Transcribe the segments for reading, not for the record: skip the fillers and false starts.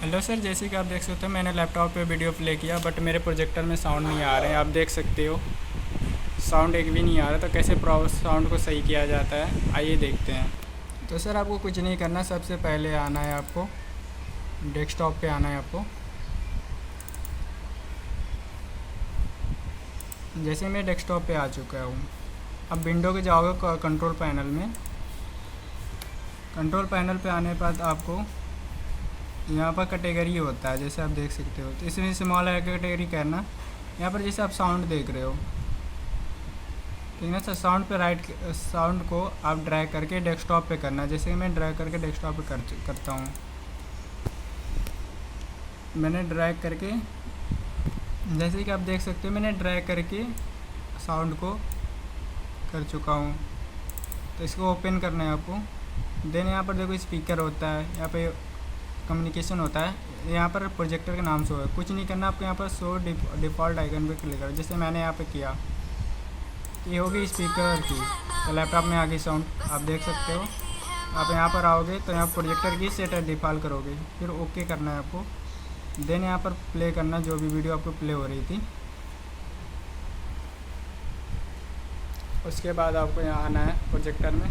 Hello sir, जैसे कि आप देख सकते हो मैंने लैपटॉप पे वीडियो प्ले किया बट मेरे प्रोजेक्टर में साउंड नहीं आ रहे हैं। आप देख सकते हो साउंड एक भी नहीं आ रहा। तो कैसे साउंड को सही किया जाता है, आइए देखते हैं। तो सर आपको कुछ नहीं करना, सबसे पहले आना है आपको डेस्कटॉप पे आना है आपको। जैसे मैं डेस्कटॉप पे आ चुका हूँ, अब विंडो के जाओगे कंट्रोल पैनल में। कंट्रोल पैनल पे आने के बाद आपको यहाँ पर कैटेगरी होता है, जैसे आप देख सकते हो। तो इसमें स्मॉल कैटेगरी करना। यहाँ पर जैसे आप साउंड देख रहे हो, ठीक है सर। साउंड पे साउंड को आप ड्रैग करके डेस्कटॉप पे करना। जैसे कि मैं ड्रैग करके डेस्कटॉप पे करता हूँ। मैंने ड्रैग करके, जैसे कि आप देख सकते हो मैंने ड्रैग करके साउंड को कर चुका हूँ। तो इसको ओपन करना है आपको। देन यहाँ पर देखो स्पीकर होता है, यहाँ पे कम्युनिकेशन होता है, यहाँ पर प्रोजेक्टर का नाम शो है। कुछ नहीं करना आपको, यहाँ पर शो डिफ़ॉल्ट आइकन पे क्लिक करो। जैसे मैंने यहाँ पे किया, ये होगी स्पीकर की। तो लैपटॉप में आ गई साउंड, आप देख सकते हो। आप यहाँ पर आओगे तो यहाँ प्रोजेक्टर की सेट डिफ़ॉल्ट करोगे, फिर ओके करना है आपको। देन यहाँ पर प्ले करना जो भी वीडियो आपको प्ले हो रही थी। उसके बाद आपको यहाँ आना है प्रोजेक्टर में।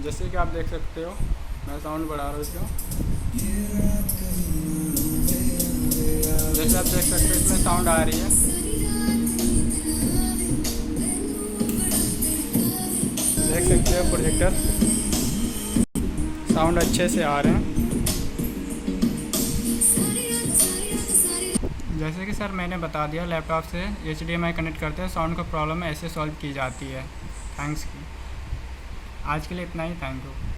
जैसे कि आप देख सकते हो मैं साउंड बढ़ा रहा हूँ इसको। जैसे आप देख सकते हो इसमें साउंड आ रही है। देख सकते हो प्रोजेक्टर साउंड अच्छे से आ रहे हैं। जैसे कि सर मैंने बता दिया, लैपटॉप से HDMI कनेक्ट करते हैं साउंड का प्रॉब्लम ऐसे सॉल्व की जाती है। थैंक्स। आज के लिए इतना ही, थैंक यू।